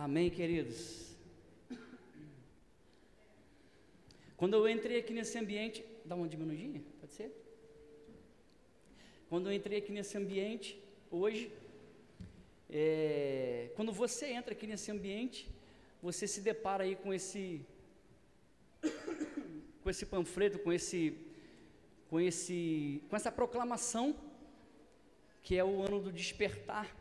Amém, queridos. Quando eu entrei aqui nesse ambiente, dá uma diminuidinha, pode ser? Quando eu entrei aqui nesse ambiente, hoje, quando você entra aqui nesse ambiente, você se depara aí com esse panfleto, com essa proclamação, que é o ano do despertar,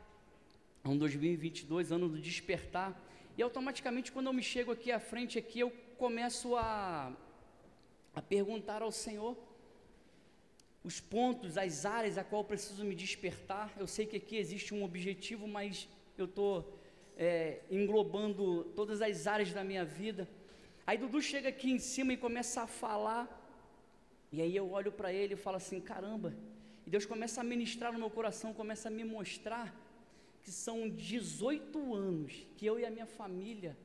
ano 2022, ano do despertar, e automaticamente quando eu me chego aqui à frente, aqui, eu começo a perguntar ao Senhor os pontos, as áreas a qual eu preciso me despertar. Eu sei que aqui existe um objetivo, mas eu estou englobando todas as áreas da minha vida. Aí Dudu chega aqui em cima e começa a falar, e aí eu olho para ele e falo assim, caramba, e Deus começa a ministrar no meu coração, começa a me mostrar que são 18 anos que eu e a minha família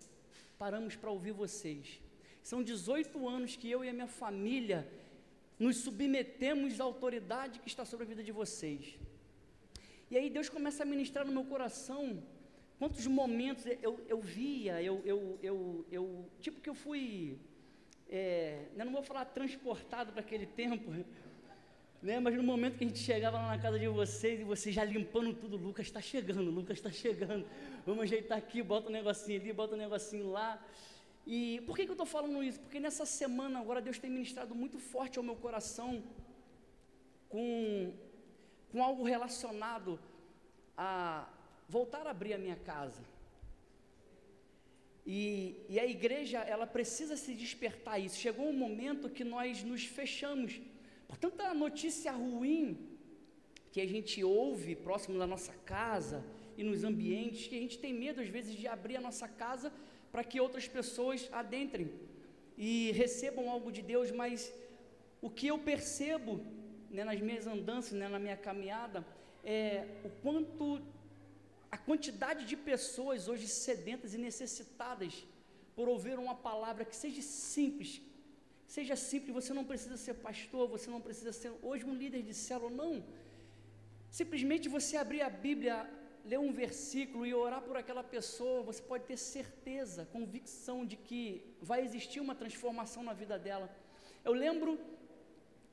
paramos para ouvir vocês. São 18 anos que eu e a minha família nos submetemos à autoridade que está sobre a vida de vocês. E aí Deus começa a ministrar no meu coração quantos momentos eu via, tipo que eu fui, eu não vou falar transportado para aquele tempo, né, mas no momento que a gente chegava lá na casa de vocês, e vocês já limpando tudo, Lucas está chegando, vamos ajeitar aqui, bota um negocinho ali, bota um negocinho lá. E por que eu estou falando isso? Porque nessa semana agora Deus tem ministrado muito forte ao meu coração com algo relacionado a voltar a abrir a minha casa. E a igreja, ela precisa se despertar isso. Chegou um momento que nós nos fechamos por tanta notícia ruim que a gente ouve próximo da nossa casa e nos ambientes, que a gente tem medo às vezes de abrir a nossa casa para que outras pessoas adentrem e recebam algo de Deus. Mas o que eu percebo, né, nas minhas andanças, né, na minha caminhada, é o quanto a quantidade de pessoas hoje sedentas e necessitadas por ouvir uma palavra que seja simples, você não precisa ser pastor, você não precisa ser hoje um líder de célula, não, simplesmente você abrir a Bíblia, ler um versículo e orar por aquela pessoa, você pode ter certeza, convicção de que vai existir uma transformação na vida dela. Eu lembro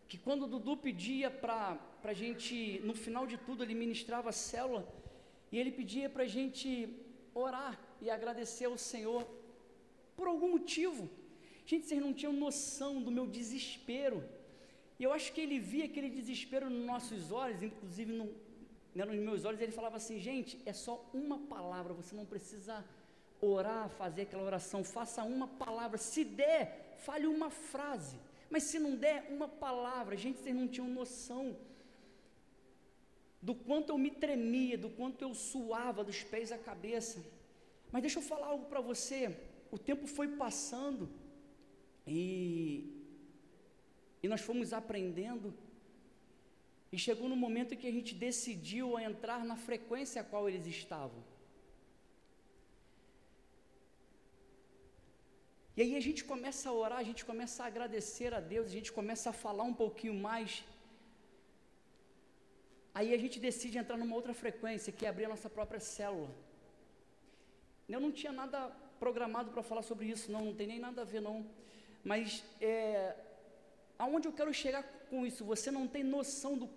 que quando o Dudu pedia para a gente, no final de tudo, ele ministrava a célula, e ele pedia para a gente orar e agradecer ao Senhor por algum motivo. Gente, vocês não tinham noção do meu desespero, e eu acho que ele via aquele desespero nos nossos olhos, inclusive nos meus olhos. Ele falava assim, gente, é só uma palavra, você não precisa orar, fazer aquela oração, faça uma palavra, se der, fale uma frase, mas se não der, uma palavra. Gente, vocês não tinham noção do quanto eu me tremia, do quanto eu suava dos pés à cabeça. Mas deixa eu falar algo para você, o tempo foi passando, e nós fomos aprendendo, e chegou no momento que a gente decidiu a entrar na frequência a qual eles estavam. E aí a gente começa a orar, a gente começa a agradecer a Deus, a gente começa a falar um pouquinho mais. Aí a gente decide entrar numa outra frequência, que é abrir a nossa própria célula. Eu não tinha nada programado para falar sobre isso, não tem nem nada a ver, não. Mas aonde eu quero chegar com isso? Você não tem noção do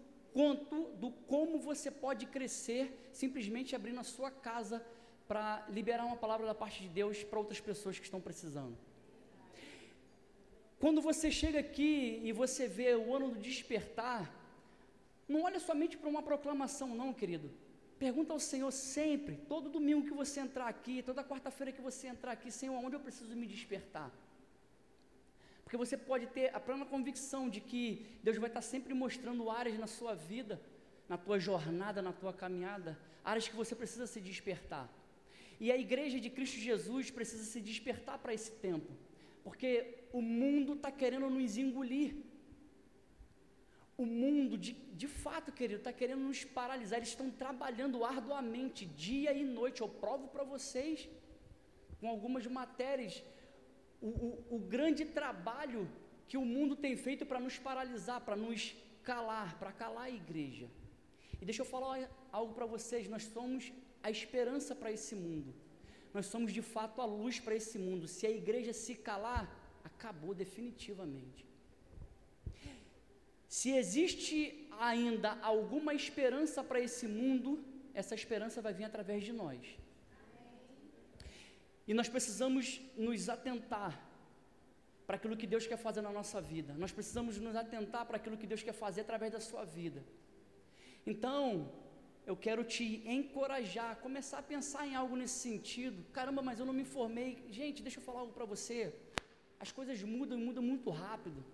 como você pode crescer simplesmente abrindo a sua casa para liberar uma palavra da parte de Deus para outras pessoas que estão precisando. Quando você chega aqui e você vê o ano do despertar, não olha somente para uma proclamação, não, querido. Pergunta ao Senhor sempre, todo domingo que você entrar aqui, toda quarta-feira que você entrar aqui, Senhor, onde eu preciso me despertar? Porque você pode ter a plena convicção de que Deus vai estar sempre mostrando áreas na sua vida, na tua jornada, na tua caminhada, áreas que você precisa se despertar. E a igreja de Cristo Jesus precisa se despertar para esse tempo, porque o mundo está querendo nos engolir. O mundo, de fato, querido, está querendo nos paralisar. Eles estão trabalhando arduamente, dia e noite. Eu provo para vocês, com algumas matérias, o grande trabalho que o mundo tem feito para nos paralisar, para nos calar, para calar a igreja. E deixa eu falar algo para vocês, nós somos a esperança para esse mundo. nós somos de fato a luz para esse mundo. Se a igreja se calar, acabou definitivamente. Se existe ainda alguma esperança para esse mundo, essa esperança vai vir através de nós. E nós precisamos nos atentar para aquilo que Deus quer fazer na nossa vida. Nós precisamos nos atentar para aquilo que Deus quer fazer através da sua vida. Então, eu quero te encorajar, começar a pensar em algo nesse sentido. Caramba, mas eu não me formei. Gente, deixa eu falar algo para você. As coisas mudam e mudam muito rápido.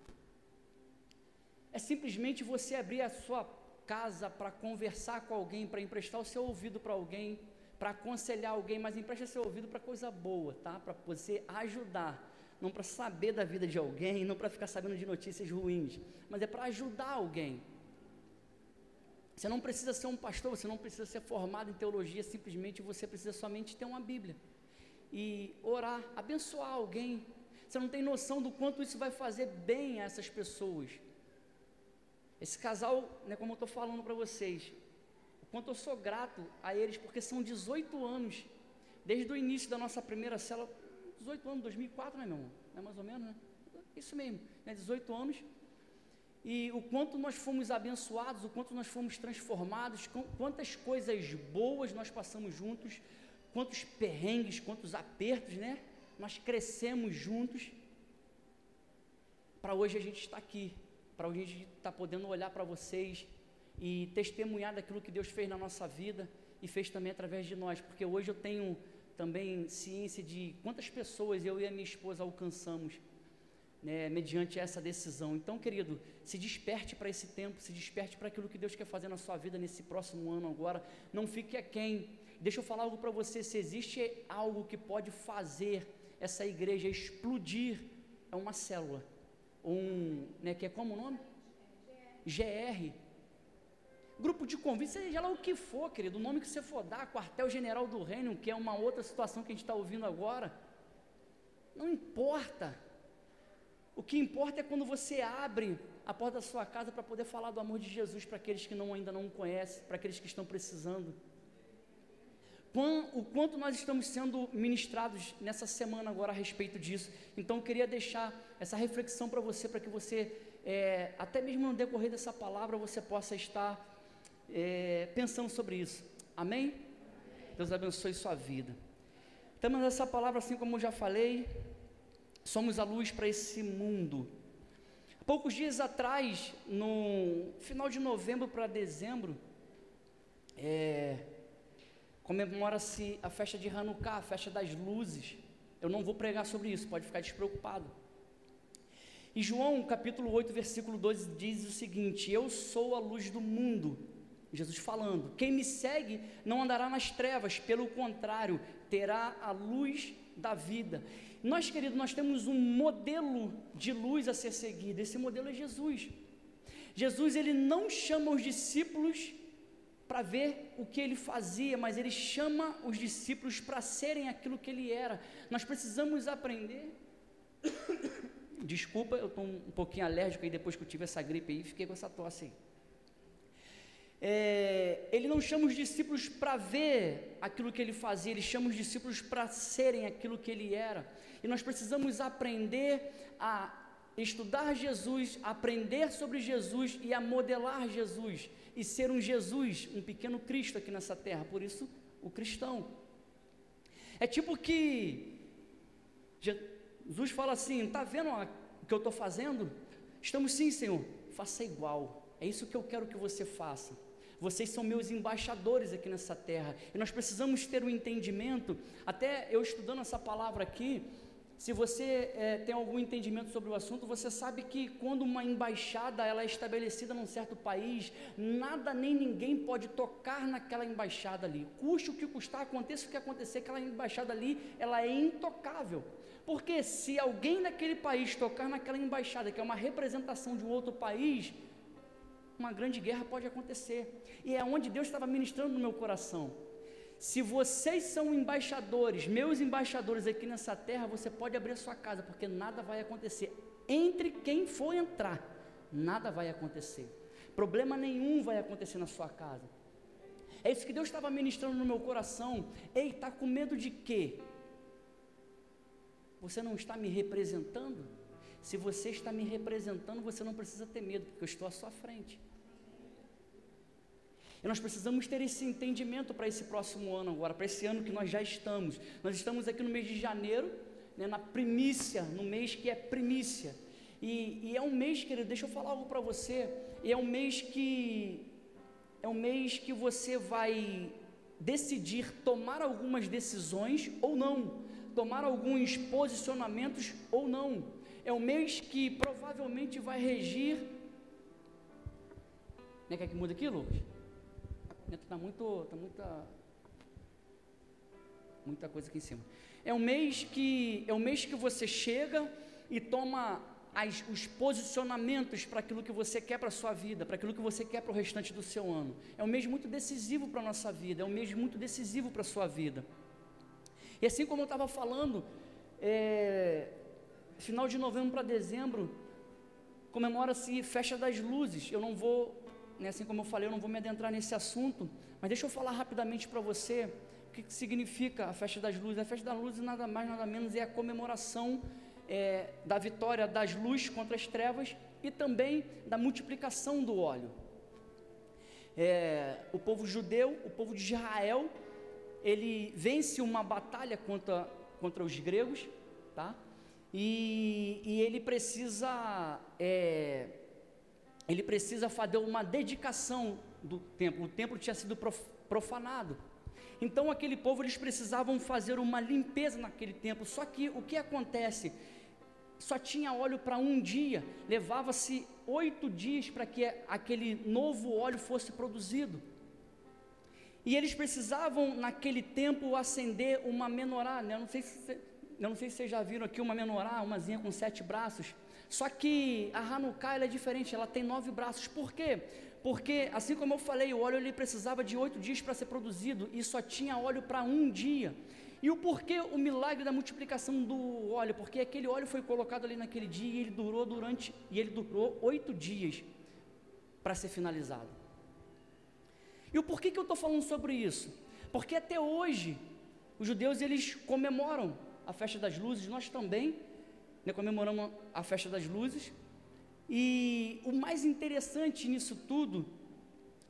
É simplesmente você abrir a sua casa para conversar com alguém, para emprestar o seu ouvido para alguém, para aconselhar alguém, mas empresta seu ouvido para coisa boa, tá? Para você ajudar, não para saber da vida de alguém, não para ficar sabendo de notícias ruins, mas é para ajudar alguém. Você não precisa ser um pastor, você não precisa ser formado em teologia, simplesmente você precisa somente ter uma Bíblia e orar, abençoar alguém. Você não tem noção do quanto isso vai fazer bem a essas pessoas. Esse casal, né, como eu estou falando para vocês, o quanto eu sou grato a eles, porque são 18 anos, desde o início da nossa primeira célula, 18 anos, 2004, né, meu irmão? É mais ou menos, né? Isso mesmo, né, 18 anos, e o quanto nós fomos abençoados, o quanto nós fomos transformados, quantas coisas boas nós passamos juntos, quantos perrengues, quantos apertos, né? Nós crescemos juntos, para hoje a gente estar aqui, para hoje a gente estar podendo olhar para vocês e testemunhar daquilo que Deus fez na nossa vida e fez também através de nós, porque hoje eu tenho também ciência de quantas pessoas eu e a minha esposa alcançamos, né, mediante essa decisão. Então, querido, se desperte para esse tempo, se desperte para aquilo que Deus quer fazer na sua vida nesse próximo ano agora, não fique aquém. Deixa eu falar algo para você, se existe algo que pode fazer essa igreja explodir, é uma célula, né, que é como o nome? GR, grupo de convite, seja lá o que for, querido, o nome que você for dar, quartel-general do reino, que é uma outra situação que a gente está ouvindo agora, não importa. O que importa é quando você abre a porta da sua casa para poder falar do amor de Jesus para aqueles que ainda não o conhecem, para aqueles que estão precisando. O quanto nós estamos sendo ministrados nessa semana agora a respeito disso. Então eu queria deixar essa reflexão para você, para que você, até mesmo no decorrer dessa palavra, você possa estar pensando sobre isso. Amém? Deus abençoe sua vida. Temos essa palavra, assim como eu já falei, somos a luz para esse mundo. Poucos dias atrás, no final de novembro para dezembro, comemora-se a festa de Hanukkah, a festa das luzes. Eu não vou pregar sobre isso, pode ficar despreocupado. E João, capítulo 8, versículo 12, diz o seguinte: eu sou a luz do mundo. Jesus falando, quem me segue não andará nas trevas, pelo contrário, terá a luz da vida. Nós, queridos, nós temos um modelo de luz a ser seguido, esse modelo é Jesus. Jesus, ele não chama os discípulos para ver o que ele fazia, mas ele chama os discípulos para serem aquilo que ele era. Nós precisamos aprender, desculpa, eu estou um pouquinho alérgico aí, depois que eu tive essa gripe aí, fiquei com essa tosse aí. Ele não chama os discípulos para ver aquilo que ele fazia, ele chama os discípulos para serem aquilo que ele era. E nós precisamos aprender a estudar Jesus, aprender sobre Jesus e a modelar Jesus, e ser um Jesus, um pequeno Cristo aqui nessa terra, por isso o cristão. É tipo que Jesus fala assim, está vendo o que eu estou fazendo? Estamos sim, Senhor, faça igual, é isso que eu quero que você faça. Vocês são meus embaixadores aqui nessa terra, e nós precisamos ter um entendimento, até eu estudando essa palavra aqui, se você tem algum entendimento sobre o assunto, você sabe que quando uma embaixada ela é estabelecida num certo país, nada nem ninguém pode tocar naquela embaixada ali, custe o que custar, aconteça o que acontecer, aquela embaixada ali, ela é intocável, porque se alguém daquele país tocar naquela embaixada, que é uma representação de um outro país, uma grande guerra pode acontecer, e é onde Deus estava ministrando no meu coração. Se vocês são embaixadores, meus embaixadores aqui nessa terra, você pode abrir a sua casa, porque nada vai acontecer, entre quem for entrar, nada vai acontecer, problema nenhum vai acontecer na sua casa. É isso que Deus estava ministrando no meu coração. Ei, está com medo de quê? você não está me representando? Se você está me representando, você não precisa ter medo, porque eu estou à sua frente. E nós precisamos ter esse entendimento para esse próximo ano agora, para esse ano que nós já estamos. Nós estamos aqui no mês de janeiro, né, na primícia, no mês que é primícia. E é um mês, querido, deixa eu falar algo para você, é um mês que você vai decidir tomar algumas decisões ou não, tomar alguns posicionamentos ou não. É um mês que provavelmente vai regir. Né, quer que muda aqui, Lucas? Está muita coisa aqui em cima. É um mês que você chega e toma os posicionamentos para aquilo que você quer para a sua vida, para aquilo que você quer para o restante do seu ano. É um mês muito decisivo para a nossa vida, é um mês muito decisivo para a sua vida. E assim como eu estava falando, final de novembro para dezembro, comemora-se Festa das Luzes. Eu não vou, né, assim como eu falei, eu não vou me adentrar nesse assunto, mas deixa eu falar rapidamente para você o que significa a Festa das Luzes. A Festa das Luzes nada mais, nada menos é a comemoração da vitória das luzes contra as trevas e também da multiplicação do óleo. O povo judeu, o povo de Israel, ele vence uma batalha contra os gregos, tá? E ele precisa fazer uma dedicação do templo. O templo tinha sido profanado. Então aquele povo, eles precisavam fazer uma limpeza naquele templo. Só que o que acontece? Só tinha óleo para um dia, levava-se 8 dias para que aquele novo óleo fosse produzido. E eles precisavam naquele tempo acender uma menorá, né? Eu não sei se vocês já viram aqui uma menorá, umazinha com 7 braços. Só que a Hanukkah, ela é diferente, ela tem 9 braços. Por quê? Porque, assim como eu falei, o óleo ele precisava de 8 dias para ser produzido e só tinha óleo para um dia. E o porquê o milagre da multiplicação do óleo? Porque aquele óleo foi colocado ali naquele dia e ele durou 8 dias para ser finalizado. E o porquê que eu estou falando sobre isso? Porque até hoje, os judeus, eles comemoram a Festa das Luzes, nós também, né, comemoramos a Festa das Luzes. E o mais interessante nisso tudo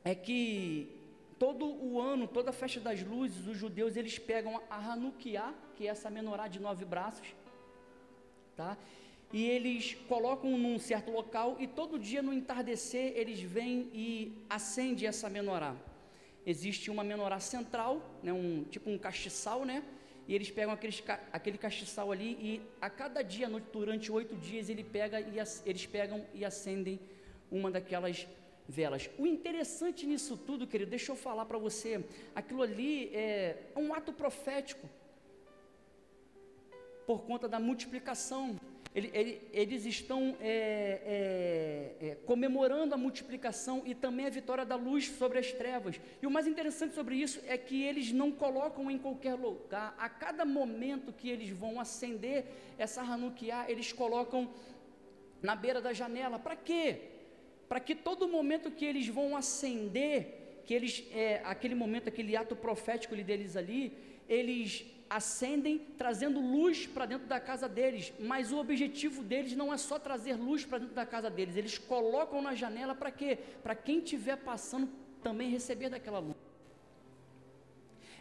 é que todo o ano, toda a Festa das Luzes, os judeus, eles pegam a Hanukkah, que é essa menorá de 9 braços, tá? E eles colocam num certo local e todo dia no entardecer eles vêm e acendem essa menorá. Existe uma menorá central, né, tipo um castiçal, né? E eles pegam aquele castiçal ali e a cada dia, durante 8 dias, eles pegam e acendem uma daquelas velas. O interessante nisso tudo, querido, deixa eu falar para você, aquilo ali é um ato profético, por conta da multiplicação. Eles estão comemorando a multiplicação e também a vitória da luz sobre as trevas. E o mais interessante sobre isso é que eles não colocam em qualquer lugar. A cada momento que eles vão acender essa Hanukkah, eles colocam na beira da janela. Para quê? Para que todo momento que eles vão acender, aquele momento, aquele ato profético deles ali, eles acendem, trazendo luz para dentro da casa deles, mas o objetivo deles não é só trazer luz para dentro da casa deles, eles colocam na janela para quê? Para quem estiver passando também receber daquela luz.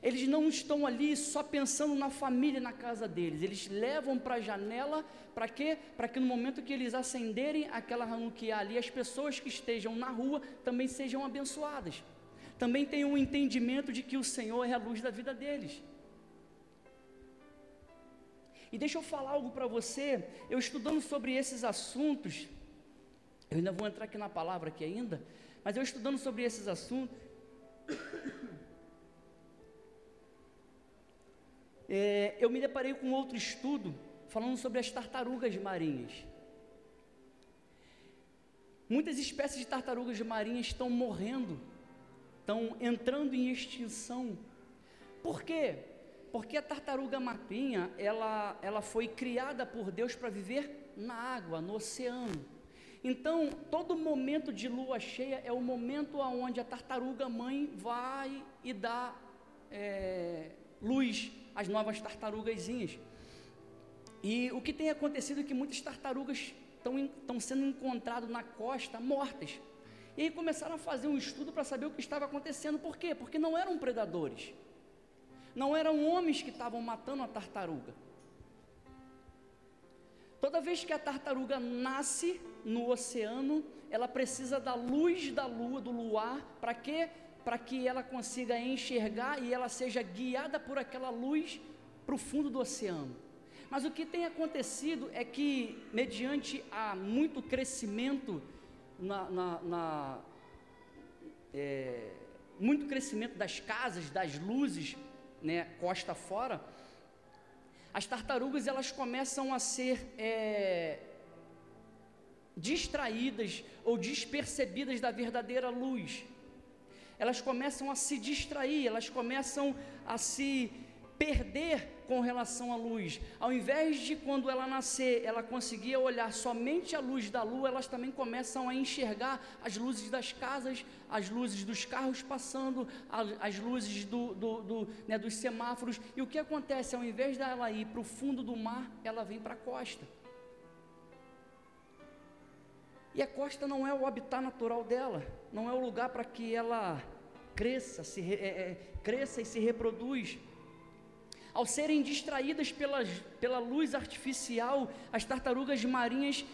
Eles não estão ali só pensando na família na casa deles, eles levam para a janela, para quê? Para que no momento que eles acenderem aquela Hanukkah ali, as pessoas que estejam na rua também sejam abençoadas, também tenham um entendimento de que o Senhor é a luz da vida deles. E deixa eu falar algo para você, eu estudando sobre esses assuntos, eu ainda vou entrar aqui na palavra aqui ainda, mas eu estudando sobre esses assuntos, eu me deparei com outro estudo, falando sobre as tartarugas marinhas. Muitas espécies de tartarugas marinhas estão morrendo, estão entrando em extinção. Por quê? Porque a tartaruga marinha, ela foi criada por Deus para viver na água, no oceano. Então, todo momento de lua cheia é o momento onde a tartaruga mãe vai e dá luz às novas tartarugazinhas. E o que tem acontecido é que muitas tartarugas estão sendo encontradas na costa mortas. E aí começaram a fazer um estudo para saber o que estava acontecendo. Por quê? Porque não eram predadores, não eram homens que estavam matando a tartaruga. Toda vez que a tartaruga nasce no oceano, ela precisa da luz da lua, do luar, para quê? Para que ela consiga enxergar e ela seja guiada por aquela luz para o fundo do oceano. Mas o que tem acontecido é que, mediante a muito crescimento, muito crescimento das casas, das luzes, né, costa fora, as tartarugas elas começam a ser distraídas ou despercebidas da verdadeira luz. Elas começam a se distrair, elas começam a se perder com relação à luz. Ao invés de, quando ela nascer, ela conseguia olhar somente a luz da lua, elas também começam a enxergar as luzes das casas, as luzes dos carros passando, as luzes dos semáforos. E o que acontece? Ao invés dela ir para o fundo do mar, ela vem para a costa. E a costa não é o habitat natural dela, não é o lugar para que ela cresça e se reproduz. Ao serem distraídas pela luz artificial, as tartarugas marinhas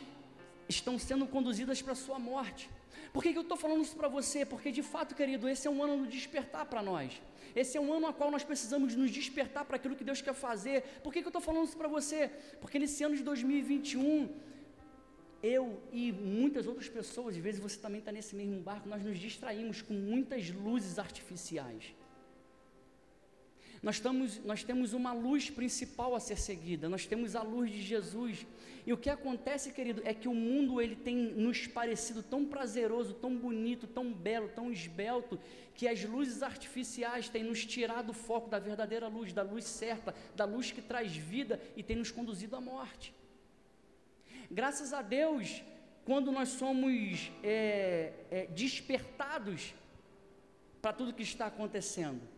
estão sendo conduzidas para a sua morte. Por que eu estou falando isso para você? Porque de fato, querido, esse é um ano do despertar para nós. Esse é um ano a qual nós precisamos nos despertar para aquilo que Deus quer fazer. Por que eu estou falando isso para você? Porque nesse ano de 2021, eu e muitas outras pessoas, às vezes você também está nesse mesmo barco, nós nos distraímos com muitas luzes artificiais. Nós temos uma luz principal a ser seguida, nós temos a luz de Jesus. E o que acontece, querido, é que o mundo ele tem nos parecido tão prazeroso, tão bonito, tão belo, tão esbelto, que as luzes artificiais têm nos tirado o foco da verdadeira luz, da luz certa, da luz que traz vida e tem nos conduzido à morte. Graças a Deus, quando nós somos despertados para tudo que está acontecendo.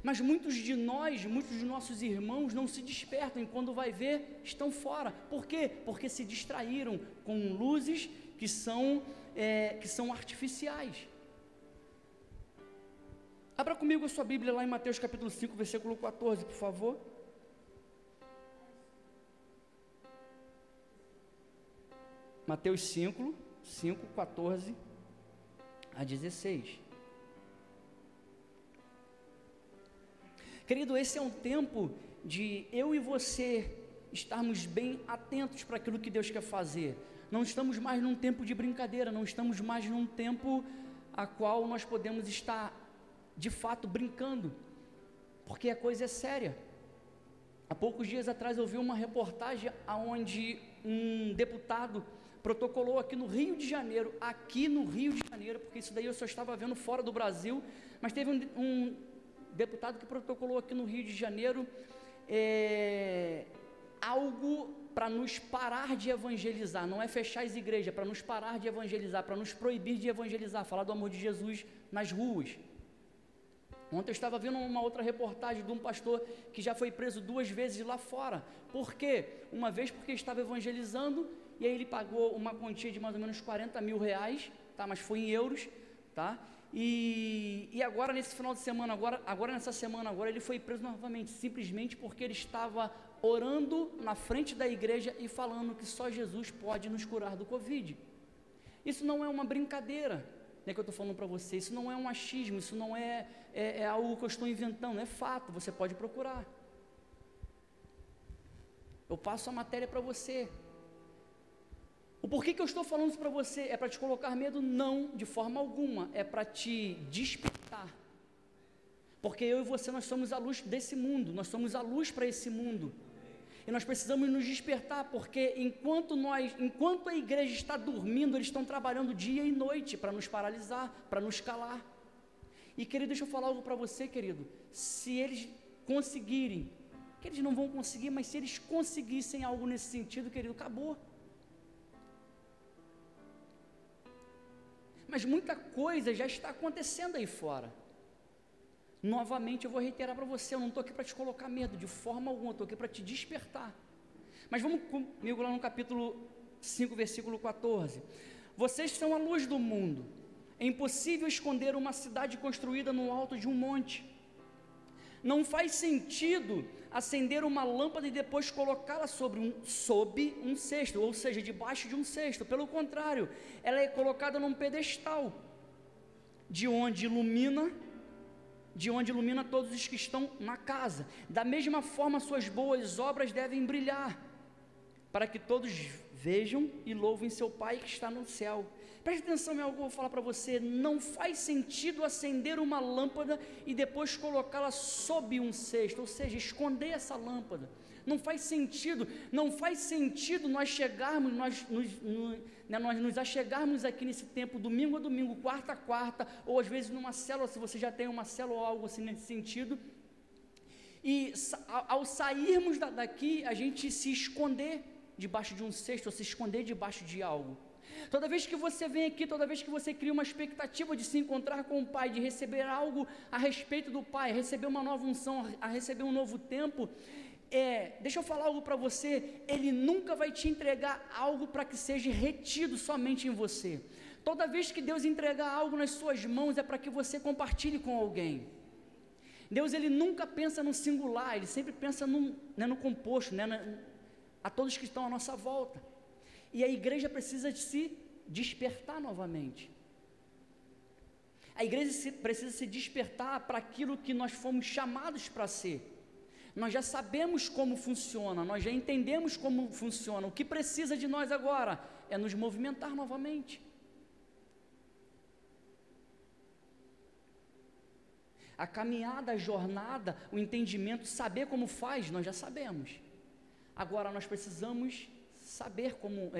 Mas muitos de nós, muitos dos nossos irmãos não se despertam e quando vai ver, estão fora. Por quê? Porque se distraíram com luzes que são artificiais. Abra comigo a sua Bíblia lá em Mateus capítulo 5, versículo 14, por favor. Mateus 5, 14 a 16. Querido, esse é um tempo de eu e você estarmos bem atentos para aquilo que Deus quer fazer. Não estamos mais num tempo de brincadeira, não estamos mais num tempo a qual nós podemos estar, de fato, brincando, porque a coisa é séria. Há poucos dias atrás eu vi uma reportagem onde um deputado protocolou aqui no Rio de Janeiro, porque isso daí eu só estava vendo fora do Brasil, mas teve um deputado que protocolou aqui no Rio de Janeiro algo para nos parar de evangelizar, não é fechar as igrejas, para nos parar de evangelizar, para nos proibir de evangelizar, falar do amor de Jesus nas ruas. Ontem eu estava vendo uma outra reportagem de um pastor que já foi preso 2 vezes lá fora. Por quê? Uma vez porque estava evangelizando, e aí ele pagou uma quantia de mais ou menos 40 mil reais, tá? Mas foi em euros, tá? E agora nesse final de semana, nessa semana ele foi preso novamente, simplesmente porque ele estava orando na frente da igreja e falando que só Jesus pode nos curar do Covid. Isso não é uma brincadeira, né, que eu estou falando para você, isso não é um achismo, isso não é algo que eu estou inventando, é fato, você pode procurar. Eu passo a matéria para você. O porquê que eu estou falando isso para você? É para te colocar medo? Não, de forma alguma, é para te despertar, porque eu e você, nós somos a luz desse mundo, nós somos a luz para esse mundo, e nós precisamos nos despertar, porque enquanto a igreja está dormindo, eles estão trabalhando dia e noite para nos paralisar, para nos calar. E querido, deixa eu falar algo para você, querido, se eles conseguirem, que eles não vão conseguir, mas se eles conseguissem algo nesse sentido, querido, acabou. Mas muita coisa já está acontecendo aí fora. Novamente eu vou reiterar para você, eu não estou aqui para te colocar medo, de forma alguma, eu estou aqui para te despertar. Mas vamos comigo lá no capítulo 5, versículo 14. Vocês são a luz do mundo. É impossível esconder uma cidade construída no alto de um monte. Não faz sentido acender uma lâmpada e depois colocá-la sob um cesto, ou seja, debaixo de um cesto. Pelo contrário, ela é colocada num pedestal, de onde ilumina todos os que estão na casa. Da mesma forma, suas boas obras devem brilhar, para que todos vejam e louvem seu Pai que está no céu. Preste atenção em algo que eu vou falar para você. Não faz sentido acender uma lâmpada e depois colocá-la sob um cesto, ou seja, esconder essa lâmpada. Não faz sentido nós chegarmos, nós nos achegarmos aqui nesse tempo, domingo a domingo, quarta a quarta, ou às vezes numa célula, se você já tem uma célula ou algo assim nesse sentido, e ao sairmos daqui, a gente se esconder debaixo de um cesto, ou se esconder debaixo de algo. Toda vez que você vem aqui, toda vez que você cria uma expectativa de se encontrar com o Pai, de receber algo a respeito do Pai, receber uma nova unção, a receber um novo tempo, deixa eu falar algo para você, Ele nunca vai te entregar algo para que seja retido somente em você. Toda vez que Deus entregar algo nas suas mãos, é para que você compartilhe com alguém. Deus, Ele nunca pensa no singular, Ele sempre pensa no composto, a todos que estão à nossa volta. E a igreja precisa de se despertar novamente. A igreja precisa se despertar para aquilo que nós fomos chamados para ser. Nós já sabemos como funciona, nós já entendemos como funciona. O que precisa de nós agora é nos movimentar novamente. A caminhada, a jornada, o entendimento, saber como faz, nós já sabemos. Agora nós precisamos saber como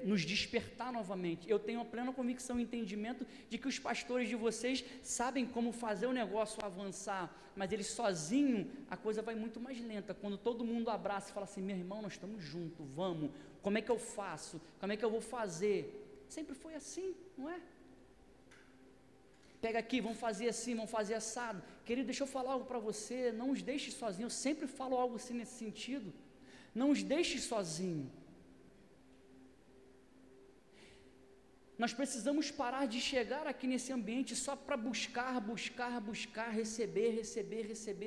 nos despertar novamente. Eu tenho a plena convicção e entendimento de que os pastores de vocês sabem como fazer o negócio avançar, mas eles sozinhos, a coisa vai muito mais lenta. Quando todo mundo abraça e fala assim, meu irmão, nós estamos juntos, vamos, como é que eu faço? Como é que eu vou fazer? Sempre foi assim, não é? Pega aqui, vamos fazer assim, vamos fazer assado. Querido, deixa eu falar algo para você, não os deixe sozinhos, eu sempre falo algo assim nesse sentido. Não os deixe sozinhos. Nós precisamos parar de chegar aqui nesse ambiente só para buscar, receber.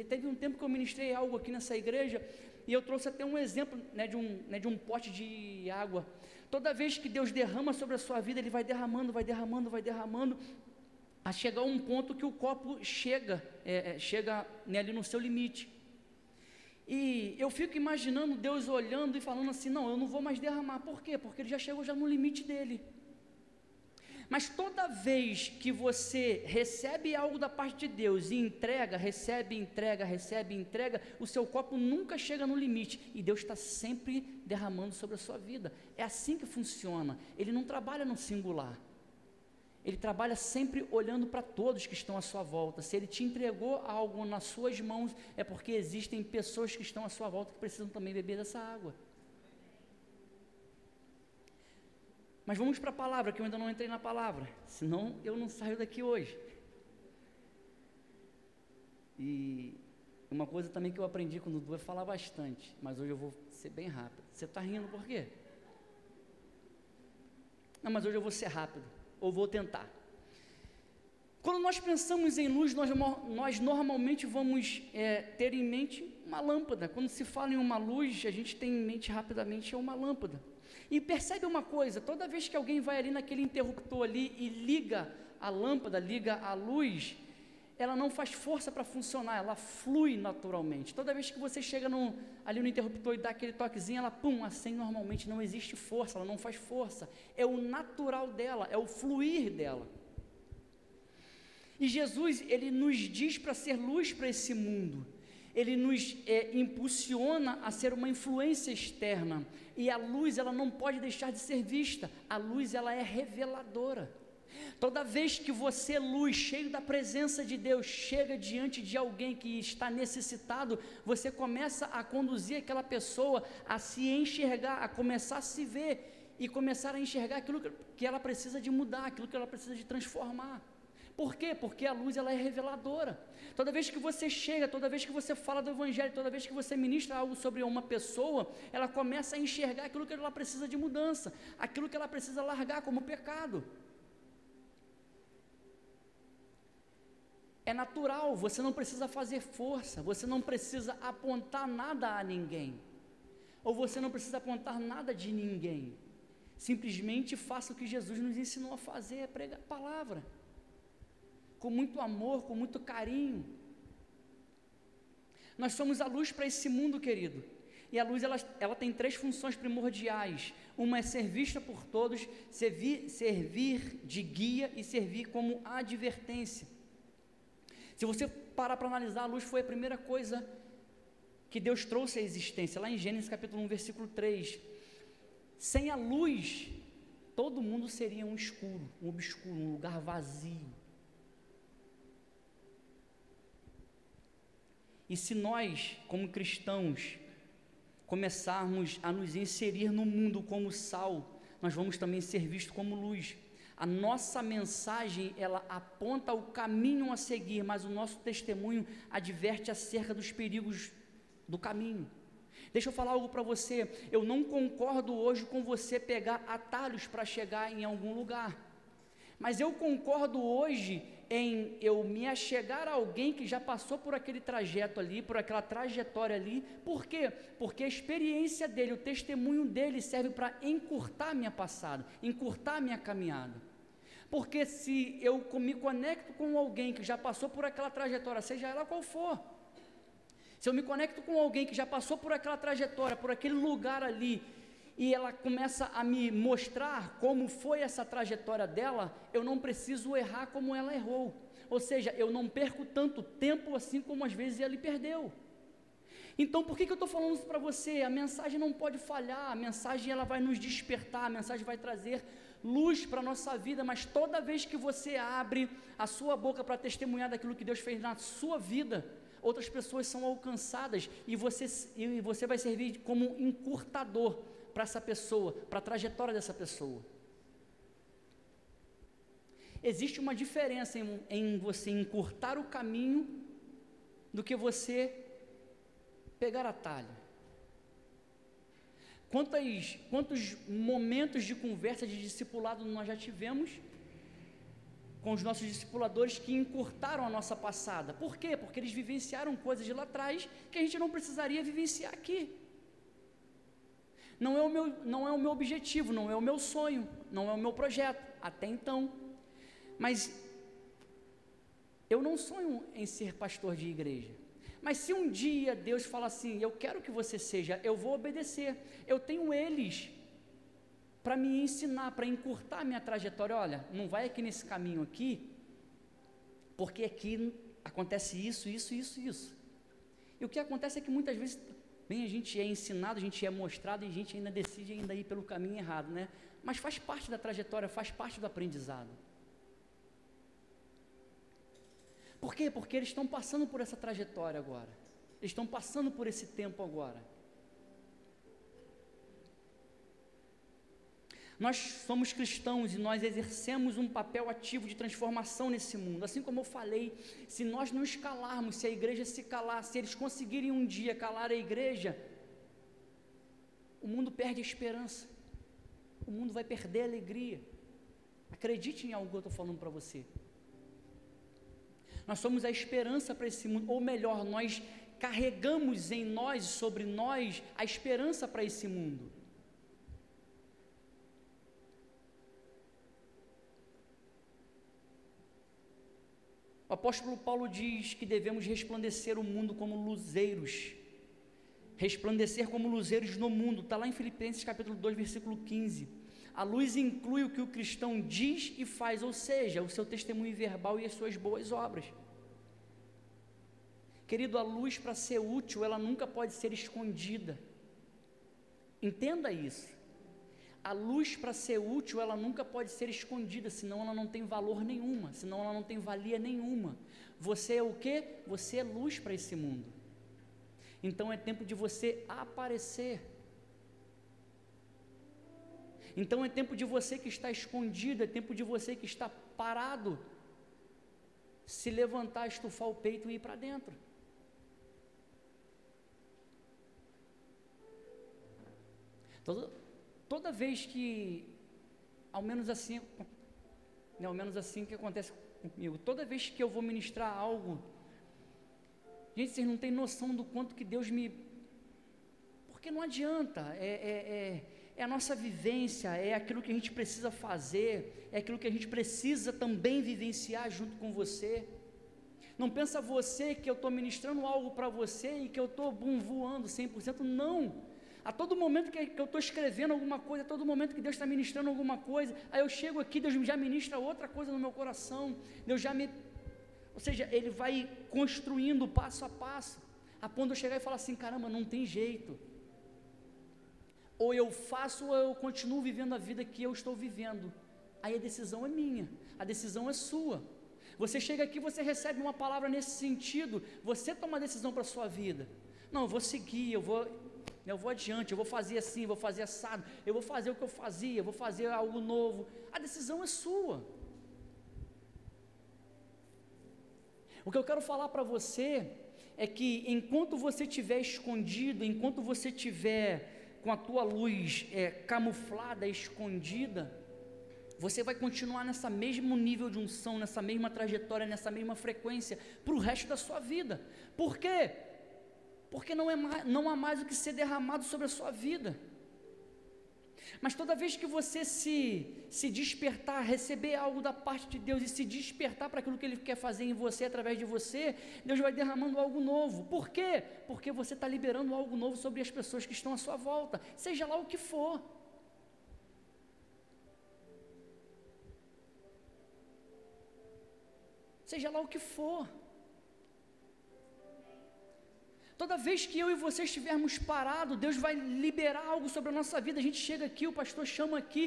Teve um tempo que eu ministrei algo aqui nessa igreja e eu trouxe até um exemplo de um pote de água. Toda vez que Deus derrama sobre a sua vida, Ele vai derramando, a chegar a um ponto que o copo chega ali no seu limite. E eu fico imaginando Deus olhando e falando assim, não, eu não vou mais derramar. Por quê? Porque Ele já chegou no limite dele. Mas toda vez que você recebe algo da parte de Deus e entrega, recebe, o seu copo nunca chega no limite. E Deus está sempre derramando sobre a sua vida. É assim que funciona. Ele não trabalha no singular. Ele trabalha sempre olhando para todos que estão à sua volta. Se Ele te entregou algo nas suas mãos, é porque existem pessoas que estão à sua volta que precisam também beber dessa água. Mas vamos para a palavra, que eu ainda não entrei na palavra, senão eu não saio daqui hoje. E uma coisa também que eu aprendi com o Dudu é falar bastante, mas hoje eu vou ser bem rápido. Você está rindo por quê? Não, mas hoje eu vou ser rápido. Ou vou tentar. Quando nós pensamos em luz, nós normalmente vamos ter em mente uma lâmpada. Quando se fala em uma luz, a gente tem em mente rapidamente uma lâmpada. E percebe uma coisa, toda vez que alguém vai ali naquele interruptor ali e liga a lâmpada, liga a luz, ela não faz força para funcionar, ela flui naturalmente. Toda vez que você chega ali no interruptor e dá aquele toquezinho, ela acende normalmente, não existe força, ela não faz força, é o natural dela, é o fluir dela. E Jesus, Ele nos diz para ser luz para esse mundo, Ele nos impulsiona a ser uma influência externa, e a luz, ela não pode deixar de ser vista, a luz, ela é reveladora. Toda vez que você, luz, cheio da presença de Deus, chega diante de alguém que está necessitado, você começa a conduzir aquela pessoa a se enxergar, a começar a se ver e começar a enxergar aquilo que ela precisa de mudar, aquilo que ela precisa de transformar. Por quê? Porque a luz ela é reveladora. Toda vez que você chega, toda vez que você fala do Evangelho, toda vez que você ministra algo sobre uma pessoa, ela começa a enxergar aquilo que ela precisa de mudança, aquilo que ela precisa largar como pecado. É natural, você não precisa fazer força, você não precisa apontar nada a ninguém, ou você não precisa apontar nada de ninguém. Simplesmente faça o que Jesus nos ensinou a fazer, é pregar a palavra, com muito amor, com muito carinho. Nós somos a luz para esse mundo, querido, e a luz ela tem 3 funções primordiais. Uma é ser vista por todos, servir de guia e servir como advertência. Se você parar para analisar, a luz foi a primeira coisa que Deus trouxe à existência, lá em Gênesis capítulo 1, versículo 3. Sem a luz, todo mundo seria um escuro, um obscuro, um lugar vazio. E se nós, como cristãos, começarmos a nos inserir no mundo como sal, nós vamos também ser vistos como luz. A nossa mensagem, ela aponta o caminho a seguir, mas o nosso testemunho adverte acerca dos perigos do caminho. Deixa eu falar algo para você, eu não concordo hoje com você pegar atalhos para chegar em algum lugar, mas eu concordo hoje em eu me achegar a alguém que já passou por aquele trajeto ali, por aquela trajetória ali. Por quê? Porque a experiência dele, o testemunho dele serve para encurtar minha passada, encurtar minha caminhada. Porque se eu me conecto com alguém que já passou por aquela trajetória, seja ela qual for, se eu me conecto com alguém que já passou por aquela trajetória, por aquele lugar ali, e ela começa a me mostrar como foi essa trajetória dela, eu não preciso errar como ela errou, ou seja, eu não perco tanto tempo assim como às vezes ele perdeu. Então por que eu estou falando isso para você? A mensagem não pode falhar, a mensagem ela vai nos despertar, a mensagem vai trazer luz para a nossa vida, mas toda vez que você abre a sua boca para testemunhar daquilo que Deus fez na sua vida, outras pessoas são alcançadas, e você vai servir como encurtador para essa pessoa, para a trajetória dessa pessoa. Existe uma diferença em você encurtar o caminho do que você pegar atalho. Quantos momentos de conversa, de discipulado nós já tivemos com os nossos discipuladores que encurtaram a nossa passada? Por quê? Porque eles vivenciaram coisas de lá atrás que a gente não precisaria vivenciar aqui. Não é o meu objetivo, não é o meu sonho, não é o meu projeto, até então. Mas eu não sonho em ser pastor de igreja. Mas se um dia Deus fala assim, eu quero que você seja, eu vou obedecer. Eu tenho eles para me ensinar, para encurtar a minha trajetória. Olha, não vai aqui nesse caminho aqui, porque aqui acontece isso. E o que acontece é que muitas vezes bem, a gente é ensinado, a gente é mostrado, e a gente ainda decide ainda ir pelo caminho errado, né? Mas faz parte da trajetória, faz parte do aprendizado. Por quê? Porque eles estão passando por essa trajetória agora, eles estão passando por esse tempo agora. Nós somos cristãos e nós exercemos um papel ativo de transformação nesse mundo. Assim como eu falei, se nós não escalarmos, se a igreja se calar, se eles conseguirem um dia calar a igreja, o mundo perde a esperança, o mundo vai perder a alegria. Acredite em algo que eu estou falando para você. Nós somos a esperança para esse mundo, ou melhor, nós carregamos em nós, sobre nós, a esperança para esse mundo. O apóstolo Paulo diz que devemos resplandecer o mundo como luzeiros, resplandecer como luzeiros no mundo, está lá em Filipenses capítulo 2, versículo 15, a luz inclui o que o cristão diz e faz, ou seja, o seu testemunho verbal e as suas boas obras. Querido, a luz para ser útil, ela nunca pode ser escondida, entenda isso. A luz para ser útil, ela nunca pode ser escondida, senão ela não tem valor nenhuma, senão ela não tem valia nenhuma. Você é o quê? Você é luz para esse mundo. Então é tempo de você aparecer. Então é tempo de você que está escondido, é tempo de você que está parado, se levantar, estufar o peito e ir para dentro. Toda vez que, ao menos assim que acontece comigo, toda vez que eu vou ministrar algo, gente, vocês não têm noção do quanto que Deus porque não adianta, é a nossa vivência, é aquilo que a gente precisa fazer, é aquilo que a gente precisa também vivenciar junto com você. Não pensa você que eu estou ministrando algo para você e que eu estou voando 100%, não. A todo momento que eu estou escrevendo alguma coisa, a todo momento que Deus está ministrando alguma coisa, aí eu chego aqui, Deus já ministra outra coisa no meu coração, ou seja, Ele vai construindo passo a passo, a ponto de eu chegar e falar assim, caramba, não tem jeito, ou eu faço ou eu continuo vivendo a vida que eu estou vivendo, aí a decisão é minha, a decisão é sua. Você chega aqui, você recebe uma palavra nesse sentido, você toma a decisão para a sua vida. Não, eu vou seguir, eu vou adiante, eu vou fazer assim, vou fazer assado, eu vou fazer o que eu fazia, eu vou fazer algo novo. A decisão é sua. O que eu quero falar para você é que enquanto você estiver escondido, enquanto você estiver com a tua luz camuflada, escondida, você vai continuar nessa mesmo nível de unção, nessa mesma trajetória, nessa mesma frequência, para o resto da sua vida. Por quê? Porque não há mais o que ser derramado sobre a sua vida. Mas toda vez que você se despertar, receber algo da parte de Deus e se despertar para aquilo que Ele quer fazer em você, através de você, Deus vai derramando algo novo. Por quê? Porque você está liberando algo novo sobre as pessoas que estão à sua volta, seja lá o que for. Seja lá o que for. Toda vez que eu e você estivermos parados, Deus vai liberar algo sobre a nossa vida. A gente chega aqui, o pastor chama aqui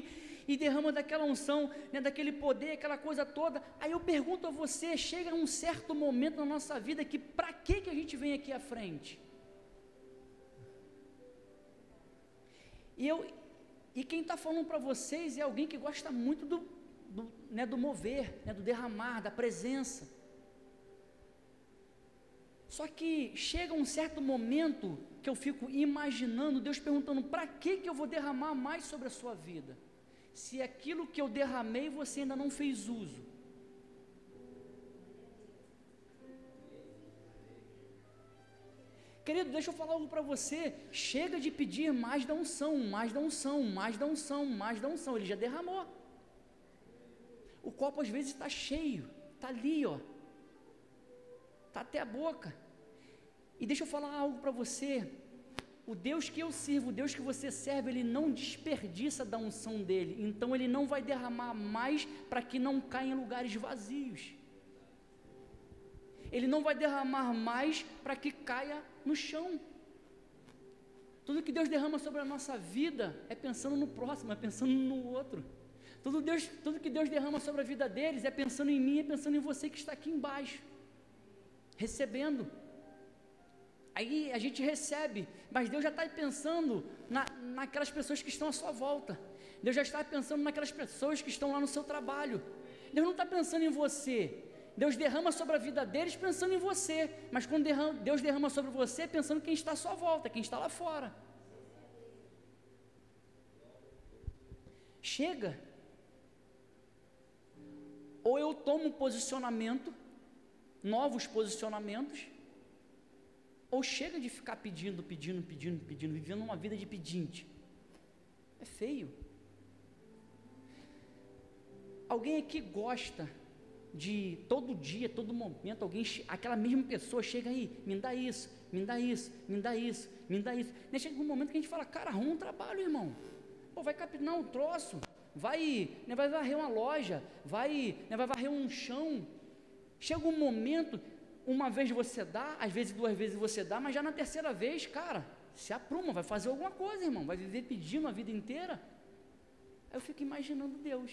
e derrama daquela unção, daquele poder, aquela coisa toda. Aí eu pergunto a você, chega um certo momento na nossa vida que para que a gente vem aqui à frente? E quem está falando para vocês é alguém que gosta muito do mover, do derramar, da presença. Só que chega um certo momento que eu fico imaginando Deus perguntando, para que eu vou derramar mais sobre a sua vida? Se aquilo que eu derramei você ainda não fez uso. Querido, deixa eu falar algo para você, chega de pedir mais da unção, mais da unção, mais da unção, mais da unção, Ele já derramou. O copo às vezes está cheio, está ali, ó. Está até a boca. E deixa eu falar algo para você, o Deus que eu sirvo, o Deus que você serve, Ele não desperdiça da unção dEle, então Ele não vai derramar mais para que não caia em lugares vazios, Ele não vai derramar mais para que caia no chão. Tudo que Deus derrama sobre a nossa vida é pensando no próximo, é pensando no outro. Tudo que Deus derrama sobre a vida deles é pensando em mim, é pensando em você que está aqui embaixo, recebendo. Aí a gente recebe, mas Deus já está pensando naquelas pessoas que estão à sua volta. Deus já está pensando naquelas pessoas que estão lá no seu trabalho. Deus não está pensando em você. Deus derrama sobre a vida deles pensando em você, mas quando Deus derrama sobre você pensando em quem está à sua volta, quem está lá fora. Chega. Ou eu tomo posicionamento, novos posicionamentos, ou chega de ficar pedindo, vivendo uma vida de pedinte. É feio. Alguém aqui gosta de todo dia, todo momento, aquela mesma pessoa chega aí, me dá isso, me dá isso, me dá isso, me dá isso. Chega um momento que a gente fala, cara, arruma um trabalho, irmão. Pô, vai capinar um troço, vai varrer uma loja, vai varrer um chão. Chega um momento, uma vez você dá, às vezes 2 vezes você dá, mas já na terceira vez, cara, se apruma, vai fazer alguma coisa, irmão, vai viver pedindo a vida inteira. Aí eu fico imaginando Deus.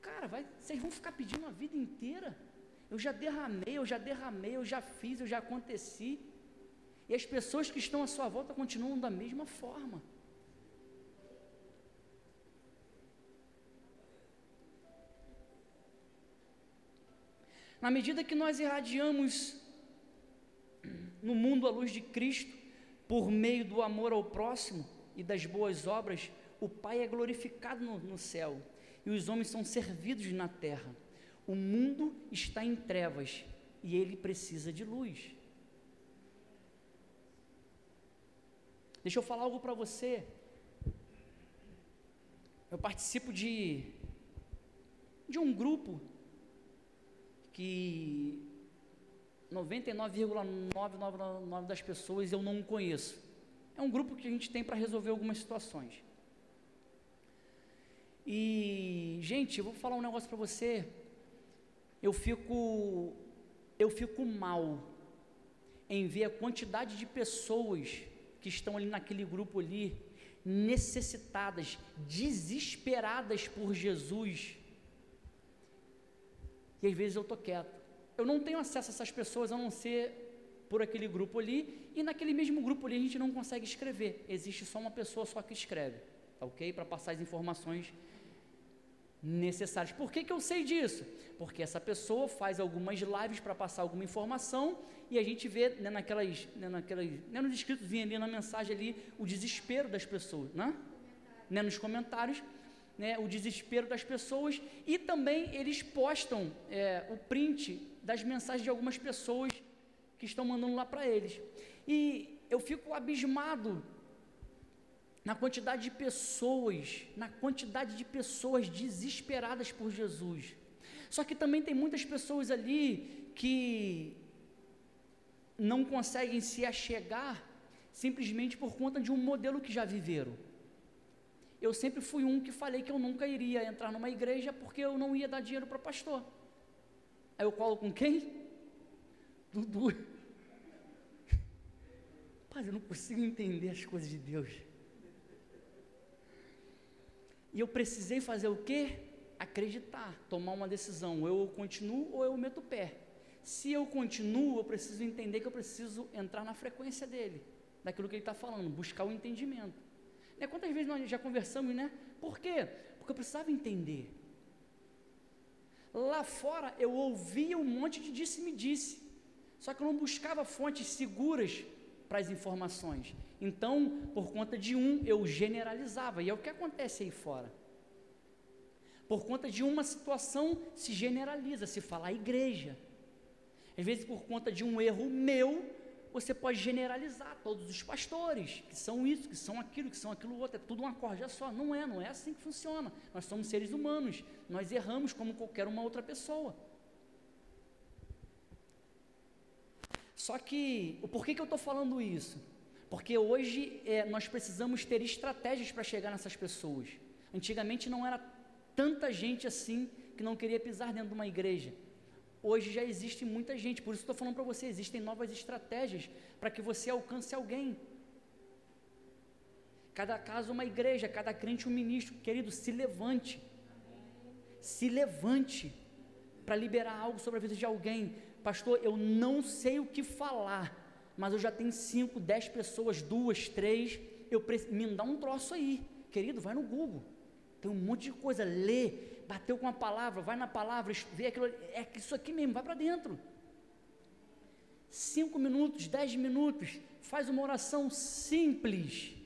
Cara, vocês vão ficar pedindo a vida inteira? Eu já derramei, eu já fiz, eu já aconteci. E as pessoas que estão à sua volta continuam da mesma forma. Na medida que nós irradiamos no mundo a luz de Cristo, por meio do amor ao próximo e das boas obras, o Pai é glorificado no céu, e os homens são servidos na terra. O mundo está em trevas, e ele precisa de luz. Deixa eu falar algo para você. Eu participo de um grupo que 99,999% das pessoas eu não conheço. É um grupo que a gente tem para resolver algumas situações. E, gente, eu vou falar um negócio para você. Eu fico mal em ver a quantidade de pessoas que estão ali naquele grupo ali, necessitadas, desesperadas por Jesus, e às vezes eu estou quieto. Eu não tenho acesso a essas pessoas, a não ser por aquele grupo ali, e naquele mesmo grupo ali a gente não consegue escrever, existe só uma pessoa só que escreve, tá ok? Para passar as informações necessárias. Por que eu sei disso? Porque essa pessoa faz algumas lives para passar alguma informação, e a gente vê, nos escritos, vinha ali na mensagem ali, o desespero das pessoas, nos comentários, o desespero das pessoas, e também eles postam o print das mensagens de algumas pessoas que estão mandando lá para eles, e eu fico abismado na quantidade de pessoas desesperadas por Jesus. Só que também tem muitas pessoas ali que não conseguem se achegar simplesmente por conta de um modelo que já viveram. Eu sempre fui um que falei que eu nunca iria entrar numa igreja porque eu não ia dar dinheiro para pastor. Aí eu colo com quem? Dudu. Pai, eu não consigo entender as coisas de Deus. E eu precisei fazer o quê? Acreditar, tomar uma decisão. Ou eu continuo ou eu meto o pé. Se eu continuo, eu preciso entender que eu preciso entrar na frequência dele, daquilo que ele está falando, buscar o entendimento. Quantas vezes nós já conversamos, Por quê? Porque eu precisava entender. Lá fora eu ouvia um monte de disse-me-disse, só que eu não buscava fontes seguras para as informações. Então, por conta de eu generalizava, e é o que acontece aí fora. Por conta de uma situação, se generaliza, se fala a igreja. Às vezes, por conta de um erro meu, você pode generalizar todos os pastores, que são isso, que são aquilo outro, é tudo uma corja só. Não é assim que funciona. Nós somos seres humanos, nós erramos como qualquer uma outra pessoa. Só que, por que eu estou falando isso? Porque hoje nós precisamos ter estratégias para chegar nessas pessoas. Antigamente não era tanta gente assim que não queria pisar dentro de uma igreja. Hoje já existe muita gente, por isso estou falando para você, existem novas estratégias para que você alcance alguém. Cada caso uma igreja, cada crente um ministro. Querido, se levante para liberar algo sobre a vida de alguém. Pastor, eu não sei o que falar, mas eu já tenho 5, 10 pessoas, 2, 3, me dá um troço aí, querido, vai no Google, tem um monte de coisa, lê, bateu com a palavra, vai na palavra, vê aquilo, isso aqui mesmo, vai para dentro, 5 minutos, 10 minutos, faz uma oração simples,